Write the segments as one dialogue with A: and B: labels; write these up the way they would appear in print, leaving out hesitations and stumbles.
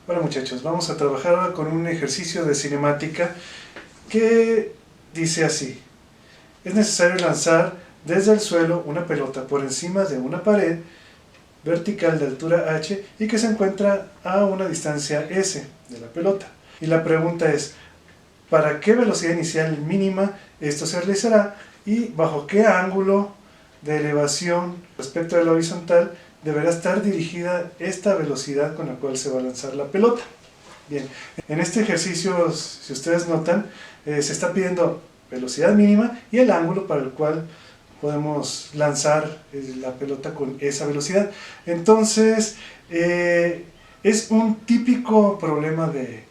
A: Bueno muchachos, vamos a trabajar ahora con un ejercicio de cinemática que dice así. Es necesario lanzar desde el suelo una pelota por encima de una pared vertical de altura h y que se encuentra a una distancia s de la pelota. Y la pregunta es, ¿para qué velocidad inicial mínima esto se realizará y bajo qué ángulo de elevación respecto a la horizontal deberá estar dirigida esta velocidad con la cual se va a lanzar la pelota? Bien, en este ejercicio, si ustedes notan, se está pidiendo velocidad mínima y el ángulo para el cual podemos lanzar la pelota con esa velocidad. Entonces, es un típico problema de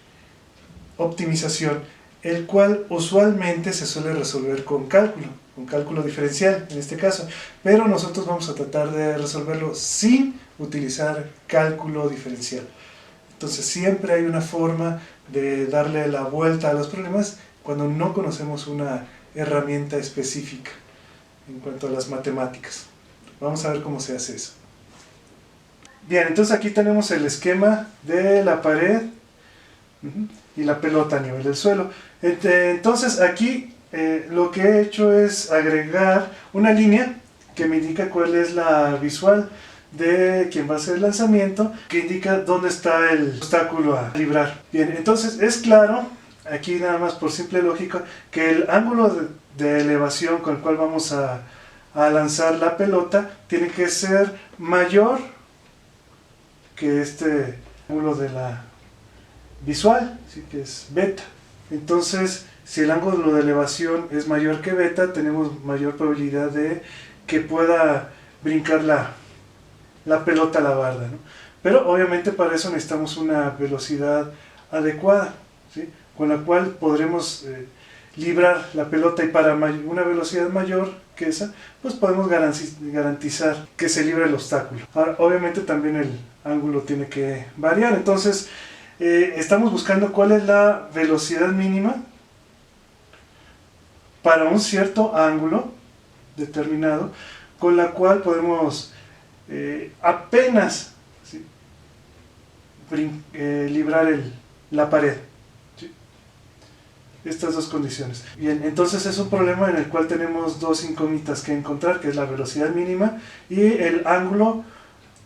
A: optimización, el cual usualmente se suele resolver con cálculo diferencial en este caso, pero nosotros vamos a tratar de resolverlo sin utilizar cálculo diferencial. Entonces siempre hay una forma de darle la vuelta a los problemas cuando no conocemos una herramienta específica en cuanto a las matemáticas. Vamos a ver cómo se hace eso. Bien, entonces aquí tenemos el esquema de la pared y la pelota a nivel del suelo. Entonces aquí lo que he hecho es agregar una línea que me indica cuál es la visual de quien va a hacer el lanzamiento, que indica dónde está el obstáculo a librar. Bien, entonces es claro, aquí nada más por simple lógica, que el ángulo de elevación con el cual vamos a lanzar la pelota tiene que ser mayor que este ángulo de la visual, ¿sí? Que es beta. Entonces, si el ángulo de elevación es mayor que beta, tenemos mayor probabilidad de que pueda brincar la pelota a la barda, ¿no? Pero obviamente para eso necesitamos una velocidad adecuada, ¿sí? Con la cual podremos librar la pelota, y para una velocidad mayor que esa, pues podemos garantizar que se libre el obstáculo. Ahora, obviamente también el ángulo tiene que variar, entonces estamos buscando cuál es la velocidad mínima para un cierto ángulo determinado, con la cual podemos apenas, ¿sí? Librar la pared, ¿sí? Estas dos condiciones. Bien, entonces es un problema en el cual tenemos dos incógnitas que encontrar, que es la velocidad mínima y el ángulo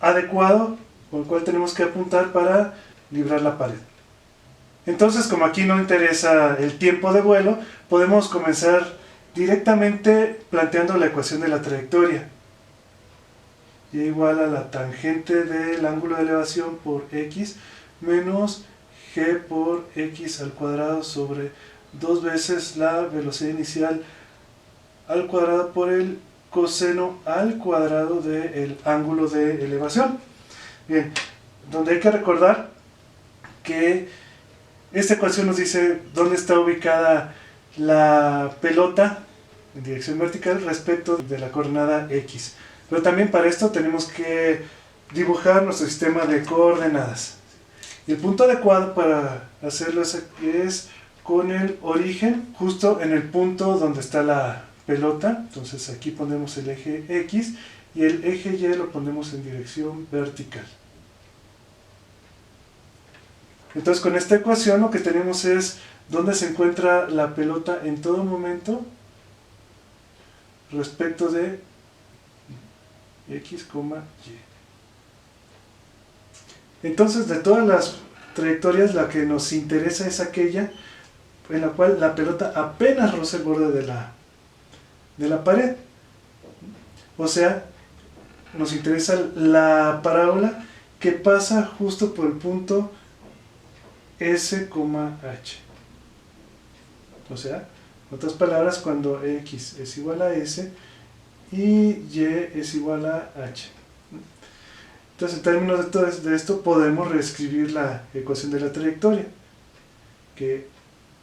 A: adecuado con el cual tenemos que apuntar para librar la pared. Entonces, como aquí no interesa el tiempo de vuelo, podemos comenzar directamente planteando la ecuación de la trayectoria. Y igual a la tangente del ángulo de elevación por x menos g por x al cuadrado sobre 2 veces la velocidad inicial al cuadrado por el coseno al cuadrado del ángulo de elevación. Bien, donde hay que recordar que esta ecuación nos dice dónde está ubicada la pelota en dirección vertical respecto de la coordenada x. Pero también para esto tenemos que dibujar nuestro sistema de coordenadas. Y el punto adecuado para hacerlo es con el origen justo en el punto donde está la pelota. Entonces aquí ponemos el eje x y el eje y lo ponemos en dirección vertical. Entonces con esta ecuación lo que tenemos es dónde se encuentra la pelota en todo momento respecto de x, y. Entonces, de todas las trayectorias, la que nos interesa es aquella en la cual la pelota apenas roza el borde de la pared. O sea, nos interesa la parábola que pasa justo por el punto S, H. O sea, en otras palabras, cuando x es igual a S y y es igual a h. Entonces, en términos de esto, podemos reescribir la ecuación de la trayectoria, que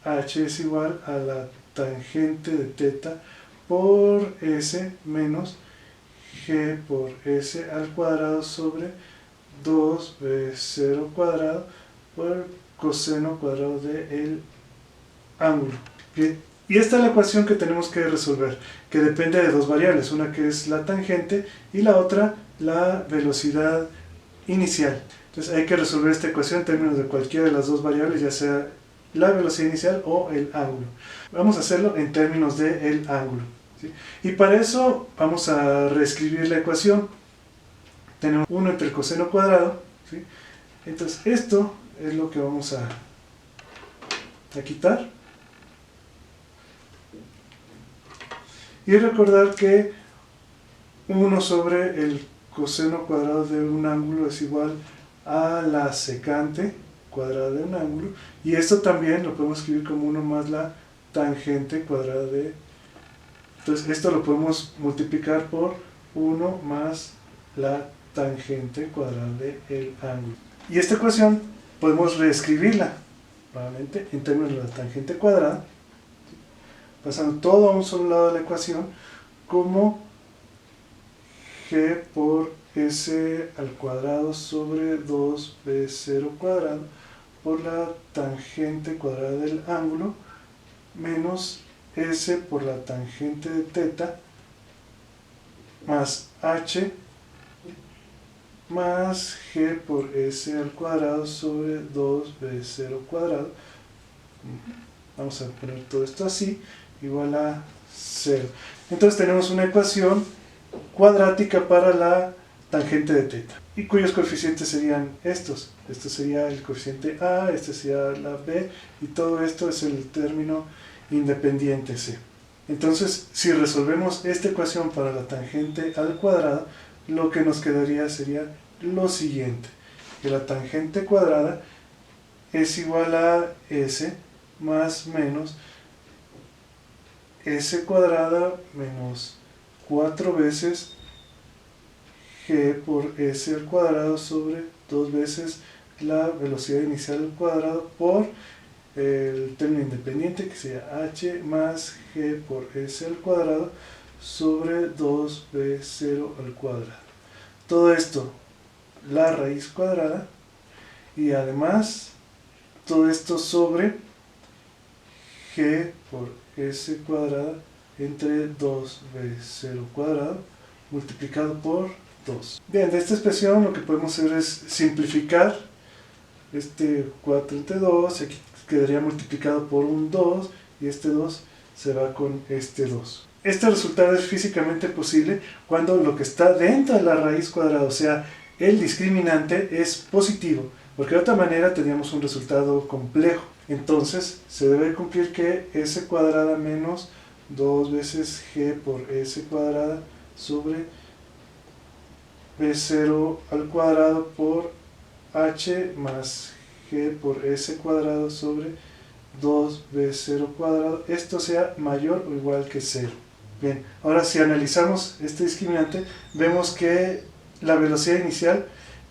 A: h es igual a la tangente de θ por s menos g por s al cuadrado sobre 2b0 cuadrado por el coseno cuadrado del ángulo. Bien. Y esta es la ecuación que tenemos que resolver, que depende de dos variables, una que es la tangente y la otra la velocidad inicial. Entonces hay que resolver esta ecuación en términos de cualquiera de las dos variables, ya sea la velocidad inicial o el ángulo. Vamos a hacerlo en términos del ángulo, ¿sí? Y para eso vamos a reescribir la ecuación. Tenemos 1 entre el coseno cuadrado, ¿sí? Entonces esto es lo que vamos a quitar. Y recordar que 1 sobre el coseno cuadrado de un ángulo es igual a la secante cuadrada de un ángulo, y esto también lo podemos escribir como 1 más la tangente cuadrada de... Entonces esto lo podemos multiplicar por 1 más la tangente cuadrada del ángulo. Y esta ecuación podemos reescribirla nuevamente en términos de la tangente cuadrada, pasando todo a un solo lado de la ecuación, como g por s al cuadrado sobre 2b0 cuadrado por la tangente cuadrada del ángulo menos s por la tangente de teta más h más g por s al cuadrado sobre 2b0 cuadrado. Vamos a poner todo esto así, igual a 0. Entonces tenemos una ecuación cuadrática para la tangente de teta, y cuyos coeficientes serían estos. Este sería el coeficiente a, este sería la b, y todo esto es el término independiente c. Entonces, si resolvemos esta ecuación para la tangente al cuadrado, lo que nos quedaría sería lo siguiente: que la tangente cuadrada es igual a s más menos s cuadrada menos 4 veces g por s al cuadrado sobre 2 veces la velocidad inicial al cuadrado por el término independiente, que sería h más g por s al cuadrado sobre 2b0 al cuadrado. Todo esto, la raíz cuadrada, y además todo esto sobre g por s cuadrada entre 2b0 cuadrado multiplicado por 2. Bien, de esta expresión lo que podemos hacer es simplificar este 4 entre 2, aquí quedaría multiplicado por un 2, y este 2 se va con este 2. Este resultado es físicamente posible cuando lo que está dentro de la raíz cuadrada, o sea, el discriminante, es positivo, porque de otra manera tendríamos un resultado complejo. Entonces se debe cumplir que s cuadrada menos 2 veces g por s cuadrada sobre b0 al cuadrado por h más g por s cuadrado sobre 2b0 cuadrado, esto sea mayor o igual que 0. Bien, ahora si analizamos este discriminante, vemos que la velocidad inicial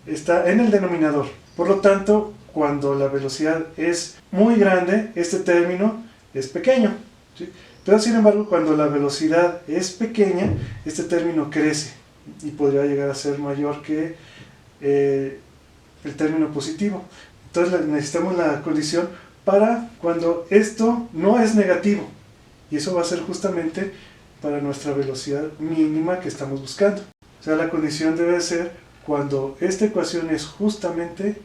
A: está en el denominador. Por lo tanto, cuando la velocidad es muy grande, este término es pequeño, ¿sí? Pero sin embargo, cuando la velocidad es pequeña, este término crece y podría llegar a ser mayor que el término positivo. Entonces necesitamos la condición para cuando esto no es negativo, y eso va a ser justamente para nuestra velocidad mínima que estamos buscando. O sea, la condición debe ser cuando esta ecuación es justamente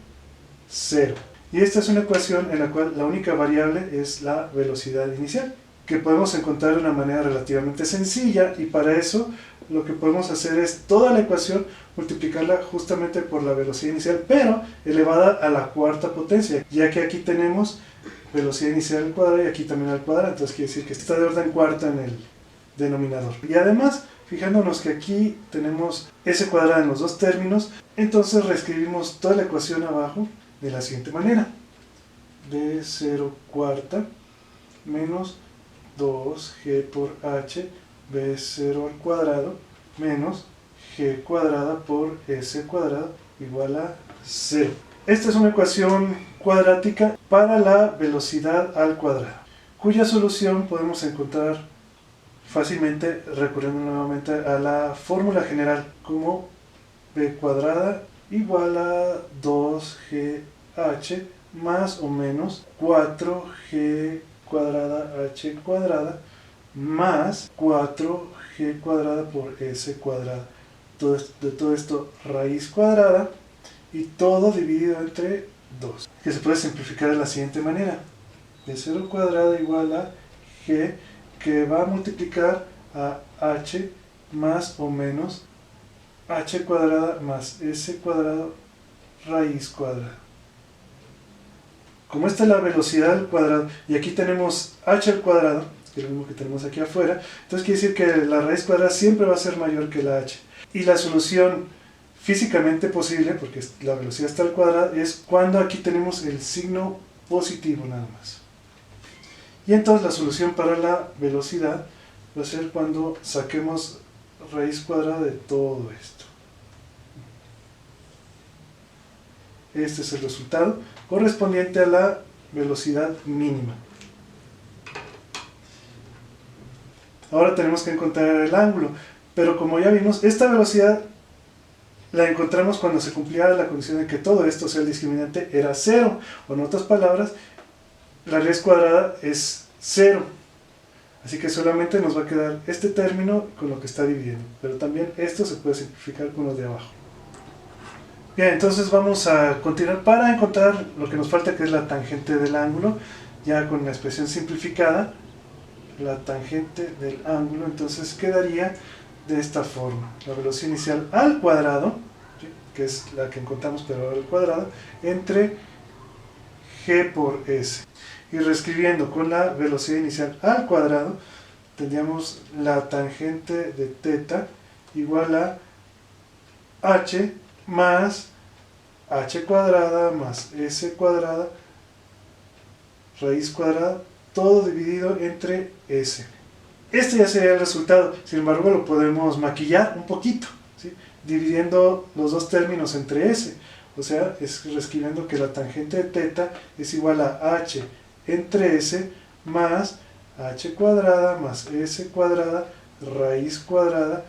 A: 0. Y esta es una ecuación en la cual la única variable es la velocidad inicial, que podemos encontrar de una manera relativamente sencilla, y para eso lo que podemos hacer es toda la ecuación multiplicarla justamente por la velocidad inicial, pero elevada a la cuarta potencia, ya que aquí tenemos velocidad inicial al cuadrado y aquí también al cuadrado, entonces quiere decir que está de orden cuarta en el denominador. Y además, fijándonos que aquí tenemos s cuadrada en los dos términos, entonces reescribimos toda la ecuación abajo de la siguiente manera: b0 cuarta menos 2g por h b0 al cuadrado menos g cuadrada por s cuadrado igual a 0. Esta es una ecuación cuadrática para la velocidad al cuadrado, cuya solución podemos encontrar fácilmente recurriendo nuevamente a la fórmula general, como b cuadrada igual a 2gh más o menos 4g cuadrada h cuadrada más 4g cuadrada por s cuadrada. De todo esto raíz cuadrada, y todo dividido entre 2, que se puede simplificar de la siguiente manera. B0 cuadrado igual a G, que va a multiplicar a H más o menos H cuadrada más S cuadrado raíz cuadrada. Como esta es la velocidad al cuadrado, y aquí tenemos H al cuadrado, que es lo mismo que tenemos aquí afuera, entonces quiere decir que la raíz cuadrada siempre va a ser mayor que la H. Y la solución físicamente posible, porque la velocidad está al cuadrado, es cuando aquí tenemos el signo positivo nada más. Y entonces la solución para la velocidad va a ser cuando saquemos raíz cuadrada de todo esto. Este es el resultado correspondiente a la velocidad mínima. Ahora tenemos que encontrar el ángulo, pero como ya vimos, esta velocidad la encontramos cuando se cumplía la condición de que todo esto, o sea, el discriminante, era 0, o en otras palabras, la raíz cuadrada es 0. Así que solamente nos va a quedar este término con lo que está dividiendo, pero también esto se puede simplificar con los de abajo. Bien, entonces vamos a continuar para encontrar lo que nos falta, que es la tangente del ángulo, ya con la expresión simplificada. La tangente del ángulo entonces quedaría de esta forma: la velocidad inicial al cuadrado, ¿sí?, que es la que encontramos pero al cuadrado, entre G por S. Y reescribiendo con la velocidad inicial al cuadrado, tendríamos la tangente de θ igual a H más H cuadrada más S cuadrada raíz cuadrada, todo dividido entre S. Este ya sería el resultado, sin embargo lo podemos maquillar un poquito, ¿sí?, dividiendo los dos términos entre S. O sea, es reescribiendo que la tangente de θ es igual a H entre S más H cuadrada más S cuadrada raíz cuadrada,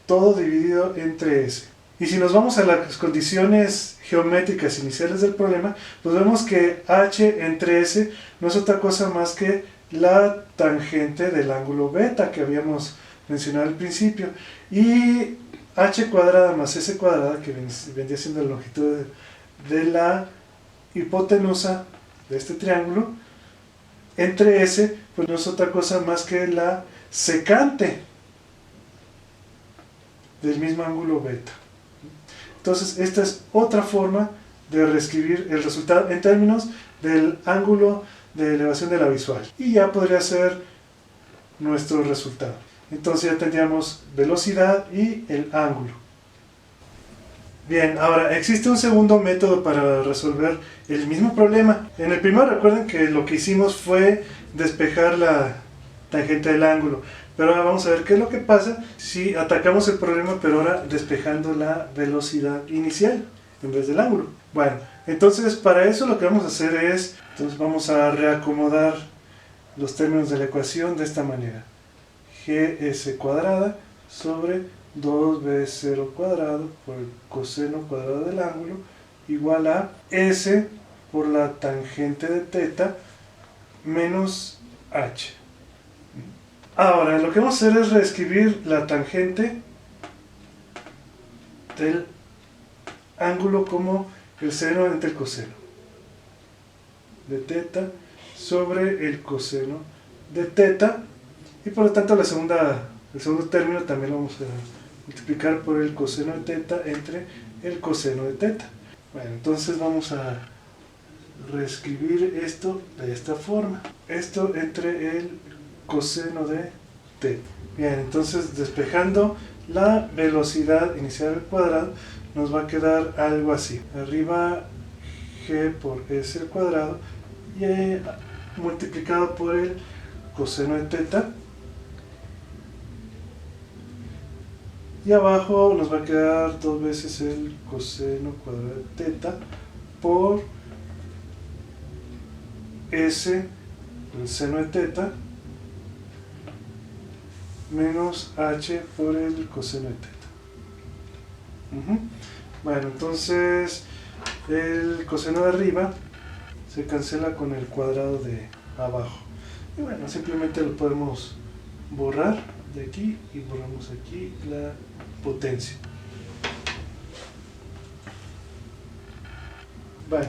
A: todo dividido entre S. Y si nos vamos a las condiciones geométricas iniciales del problema, pues vemos que H entre S no es otra cosa más que la tangente del ángulo beta que habíamos mencionado al principio. Y H cuadrada más S cuadrada, que vendría siendo la longitud de la hipotenusa de este triángulo, entre S, pues no es otra cosa más que la secante del mismo ángulo beta. Entonces esta es otra forma de reescribir el resultado en términos del ángulo de elevación de la visual, y ya podría ser nuestro resultado. Entonces ya tendríamos velocidad y el ángulo. Bien, ahora existe un segundo método para resolver el mismo problema. En el primero recuerden que lo que hicimos fue despejar la tangente del ángulo, pero ahora vamos a ver qué es lo que pasa si atacamos el problema, pero ahora despejando la velocidad inicial en vez del ángulo. Bueno, entonces para eso lo que vamos a hacer es, entonces vamos a reacomodar los términos de la ecuación de esta manera: gs cuadrada sobre 2b0 cuadrado por el coseno cuadrado del ángulo igual a s por la tangente de θ menos h. Ahora lo que vamos a hacer es reescribir la tangente del ángulo como el seno entre el coseno de θ sobre el coseno de θ, y por lo tanto el segundo término también lo vamos a multiplicar por el coseno de θ entre el coseno de θ. Bueno, entonces vamos a reescribir esto de esta forma: esto entre el coseno de t. Bien, entonces despejando la velocidad inicial al cuadrado nos va a quedar algo así: arriba g por s al cuadrado y multiplicado por el coseno de θ, y abajo nos va a quedar dos veces el coseno cuadrado de θ por s, el seno de θ, menos h por el coseno de θ. Bueno, entonces el coseno de arriba se cancela con el cuadrado de abajo, y bueno, simplemente lo podemos borrar de aquí y borramos aquí la potencia. Vale.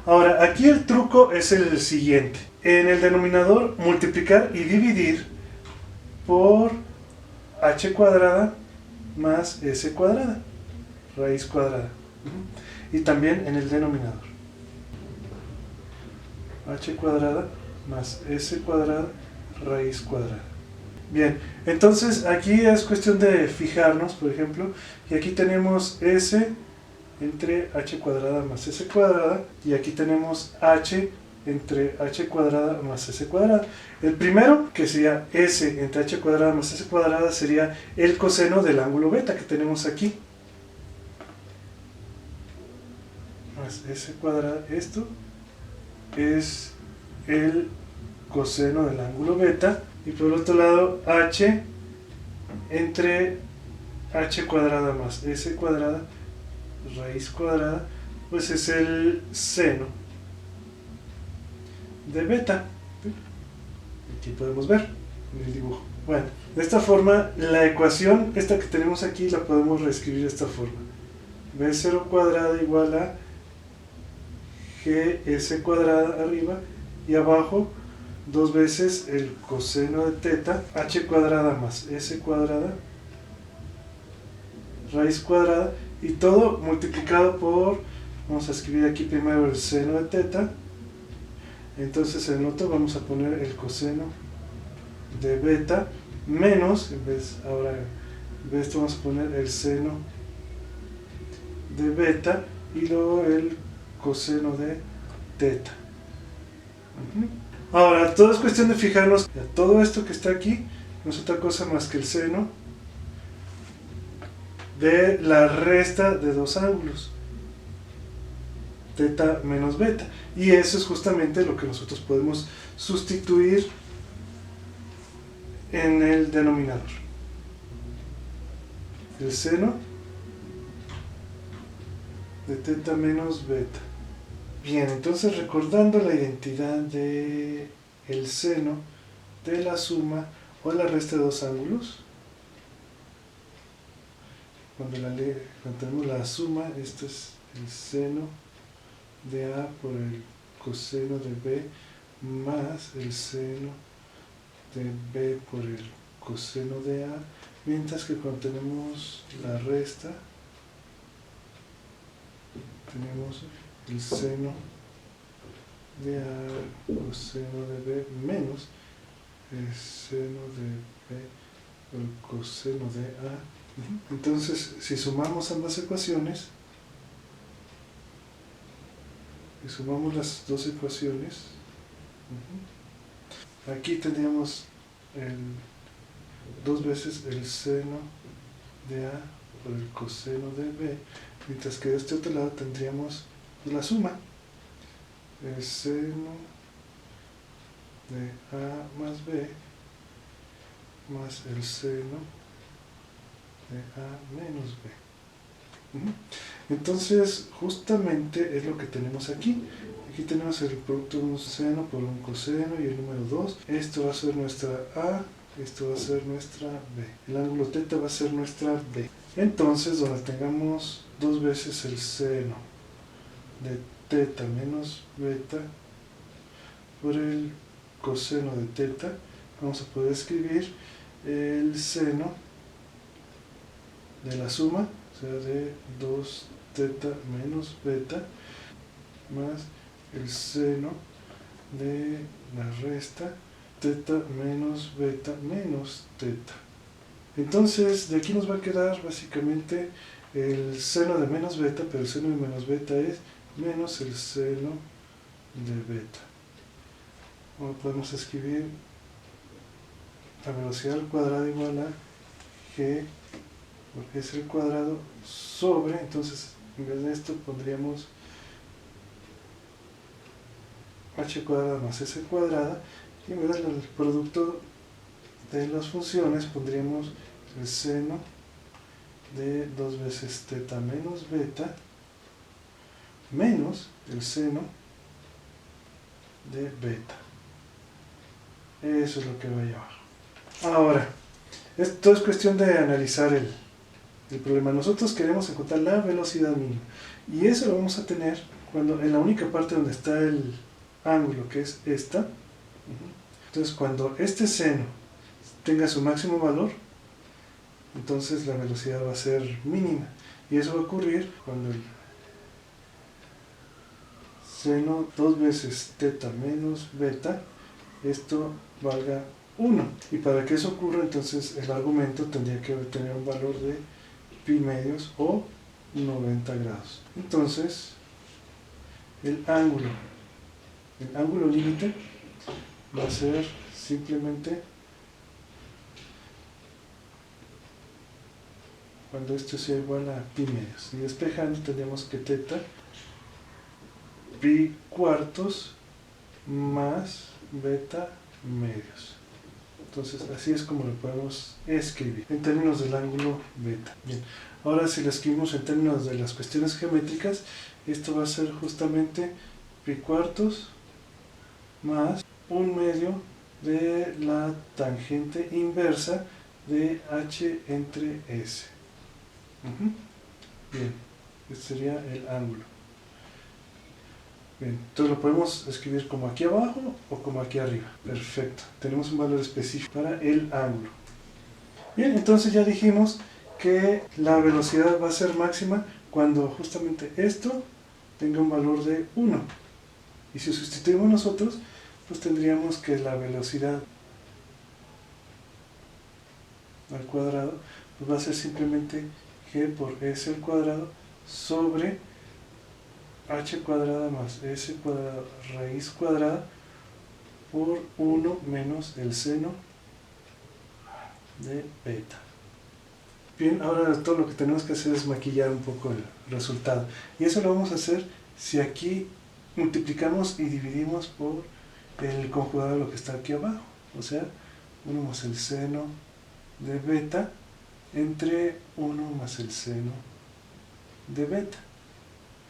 A: Ahora, aquí el truco es el siguiente. En el denominador, multiplicar y dividir por h cuadrada más s cuadrada, raíz cuadrada. Y también en el denominador, h cuadrada más s cuadrada, raíz cuadrada. Bien, entonces aquí es cuestión de fijarnos, por ejemplo, y aquí tenemos s entre h cuadrada más s cuadrada, y aquí tenemos h entre h cuadrada más s cuadrada. El primero, que sería s entre h cuadrada más s cuadrada, sería el coseno del ángulo beta que tenemos aquí. Más s cuadrada, esto es el coseno del ángulo beta, y por el otro lado h entre h cuadrada más s cuadrada, raíz cuadrada, pues es el seno de beta. Aquí podemos ver en el dibujo. Bueno, de esta forma la ecuación esta que tenemos aquí la podemos reescribir de esta forma: b0 cuadrada igual a gs cuadrada arriba y abajo dos veces el coseno de teta, h cuadrada más s cuadrada, raíz cuadrada, y todo multiplicado por, vamos a escribir aquí primero el seno de teta, entonces en el otro vamos a poner el coseno de beta menos, en vez de esto vamos a poner el seno de beta y luego el coseno de teta. Ahora, todo es cuestión de fijarnos que todo esto que está aquí no es otra cosa más que el seno de la resta de dos ángulos, teta menos beta, y eso es justamente lo que nosotros podemos sustituir en el denominador: el seno de teta menos beta. Bien, entonces recordando la identidad de el seno de la suma o la resta de dos ángulos, cuando tenemos la suma, esto es el seno de A por el coseno de B más el seno de B por el coseno de A, mientras que cuando tenemos la resta, tenemos el seno de A coseno de B menos el seno de B por el coseno de A. Entonces, si sumamos ambas ecuaciones, las dos ecuaciones, aquí tendríamos dos veces el seno de A por el coseno de B, mientras que de este otro lado tendríamos la suma, el seno de A más B más el seno de A menos B. Entonces, justamente es lo que tenemos aquí. Aquí tenemos el producto de un seno por un coseno y el número 2. Esto va a ser nuestra A, esto va a ser nuestra B. El ángulo teta va a ser nuestra B. Entonces, donde tengamos dos veces el seno de teta menos beta por el coseno de teta, vamos a poder escribir el seno de la suma, o sea, de 2 teta menos beta, más el seno de la resta teta menos beta menos teta. Entonces, de aquí nos va a quedar básicamente el seno de menos beta, pero el seno de menos beta es menos el seno de beta. Ahora podemos escribir la velocidad al cuadrado igual a g porque es el cuadrado sobre, entonces en vez de esto pondríamos h cuadrada más s cuadrada, y en vez del producto de las funciones pondríamos el seno de 2 veces teta menos beta menos el seno de beta. Eso es lo que va a llevar. Ahora, esto es cuestión de analizar el problema. Nosotros queremos encontrar la velocidad mínima, y eso lo vamos a tener cuando en la única parte donde está el ángulo, que es esta, entonces cuando este seno tenga su máximo valor, entonces la velocidad va a ser mínima. Y eso va a ocurrir cuando el seno 2 veces teta menos beta, esto valga 1. Y para que eso ocurra, entonces el argumento tendría que tener un valor de pi medios o 90 grados. Entonces, el ángulo límite va a ser simplemente cuando esto sea igual a pi medios. Y despejando tendríamos que teta pi cuartos más beta medios. Entonces así es como lo podemos escribir en términos del ángulo beta. Bien, ahora si lo escribimos en términos de las cuestiones geométricas, esto va a ser justamente pi cuartos más 1/2 de la tangente inversa de h entre s. Bien, este sería el ángulo. Bien, entonces lo podemos escribir como aquí abajo o como aquí arriba. Perfecto, tenemos un valor específico para el ángulo. Bien, entonces ya dijimos que la velocidad va a ser máxima cuando justamente esto tenga un valor de 1. Y si sustituimos nosotros, pues tendríamos que la velocidad al cuadrado pues va a ser simplemente g por s al cuadrado sobre h cuadrada más s cuadrada raíz cuadrada por 1 menos el seno de beta. Bien, ahora todo lo que tenemos que hacer es maquillar un poco el resultado. Y eso lo vamos a hacer si aquí multiplicamos y dividimos por el conjugado de lo que está aquí abajo. O sea, 1 más el seno de beta entre 1 más el seno de beta.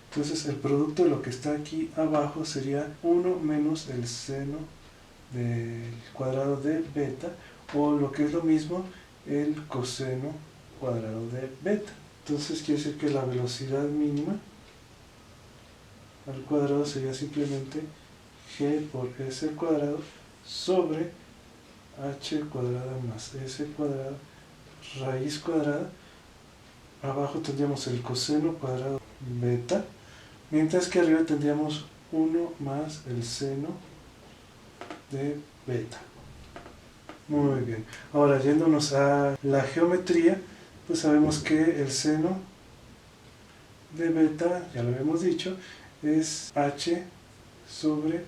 A: Entonces el producto de lo que está aquí abajo sería 1 menos el seno del cuadrado de beta, o lo que es lo mismo, el coseno cuadrado de beta. Entonces quiere decir que la velocidad mínima al cuadrado sería simplemente g por s al cuadrado sobre h cuadrada más s cuadrada raíz cuadrada. Abajo tendríamos el coseno cuadrado beta, mientras que arriba tendríamos 1 más el seno de beta. Muy bien. Ahora, yéndonos a la geometría, pues sabemos que el seno de beta, ya lo habíamos dicho, es h sobre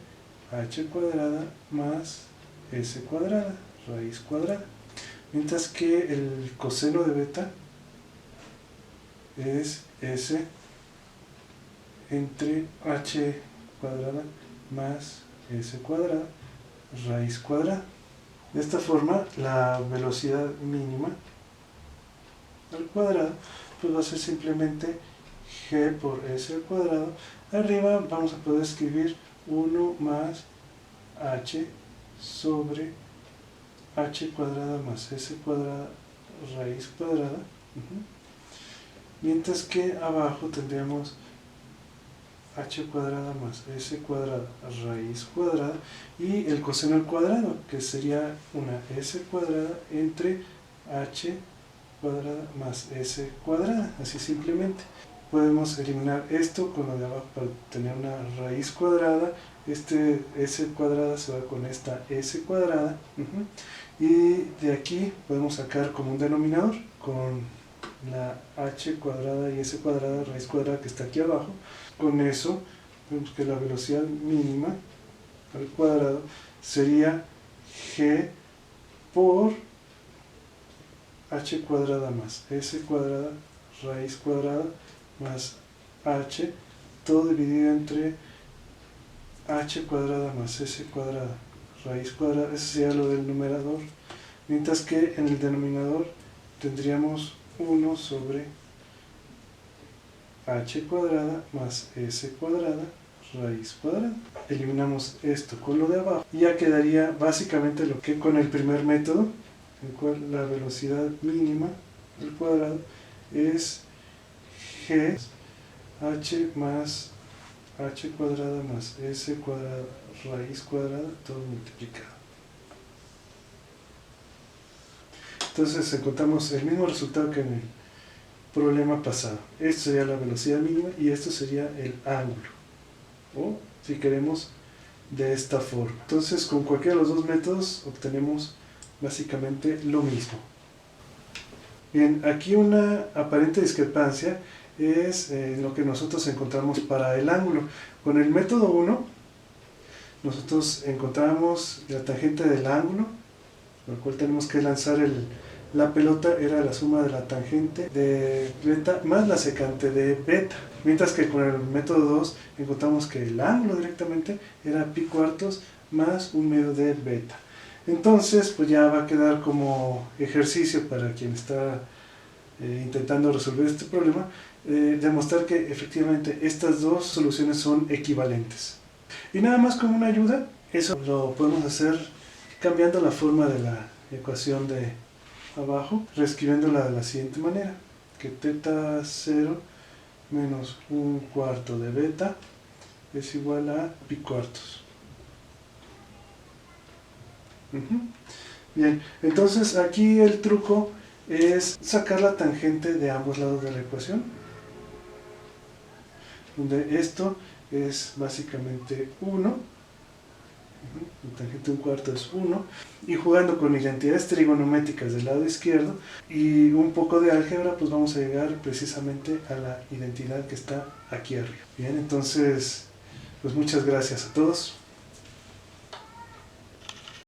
A: h cuadrada más s cuadrada, raíz cuadrada. Mientras que el coseno de beta es s entre h cuadrada más s cuadrada, raíz cuadrada. De esta forma, la velocidad mínima al cuadrado pues va a ser simplemente g por s al cuadrado. Arriba vamos a poder escribir 1 más h sobre h cuadrada más s cuadrada raíz cuadrada. Mientras que abajo tendríamos h cuadrada más s cuadrada raíz cuadrada y el coseno al cuadrado, que sería una s cuadrada entre h cuadrada más s cuadrada. Así simplemente podemos eliminar esto con lo de abajo para tener una raíz cuadrada. Este s cuadrada se va con esta s cuadrada, y de aquí podemos sacar como un denominador con la h cuadrada y s cuadrada raíz cuadrada que está aquí abajo. Con eso vemos que la velocidad mínima al cuadrado sería g por h cuadrada más s cuadrada raíz cuadrada más h, todo dividido entre h cuadrada más s cuadrada raíz cuadrada. Eso sería lo del numerador, mientras que en el denominador tendríamos 1 sobre h cuadrada más s cuadrada raíz cuadrada. Eliminamos esto con lo de abajo y ya quedaría básicamente lo que con el primer método, en el cual la velocidad mínima al cuadrado es g h más h cuadrada más s cuadrada raíz cuadrada, todo multiplicado. Entonces encontramos el mismo resultado que en el problema pasado. Esto sería la velocidad mínima y esto sería el ángulo, o si queremos de esta forma. Entonces con cualquiera de los dos métodos obtenemos básicamente lo mismo. Bien, aquí una aparente discrepancia es lo que nosotros encontramos para el ángulo. Con el método 1 nosotros encontramos la tangente del ángulo, por el cual tenemos que lanzar la pelota, era la suma de la tangente de beta más la secante de beta. Mientras que con el método 2 encontramos que el ángulo directamente era pi cuartos más 1/2 de beta. Entonces pues ya va a quedar como ejercicio para quien está intentando resolver este problema, demostrar que efectivamente estas dos soluciones son equivalentes. Y nada más como una ayuda, eso lo podemos hacer cambiando la forma de la ecuación de abajo, reescribiéndola de la siguiente manera, que teta 0 menos 1/4 de beta es igual a pi cuartos. Bien, entonces aquí el truco es sacar la tangente de ambos lados de la ecuación, donde esto es básicamente 1, la tangente de 1/4 es 1, y jugando con identidades trigonométricas del lado izquierdo y un poco de álgebra, pues vamos a llegar precisamente a la identidad que está aquí arriba. Bien, entonces, pues muchas gracias a todos.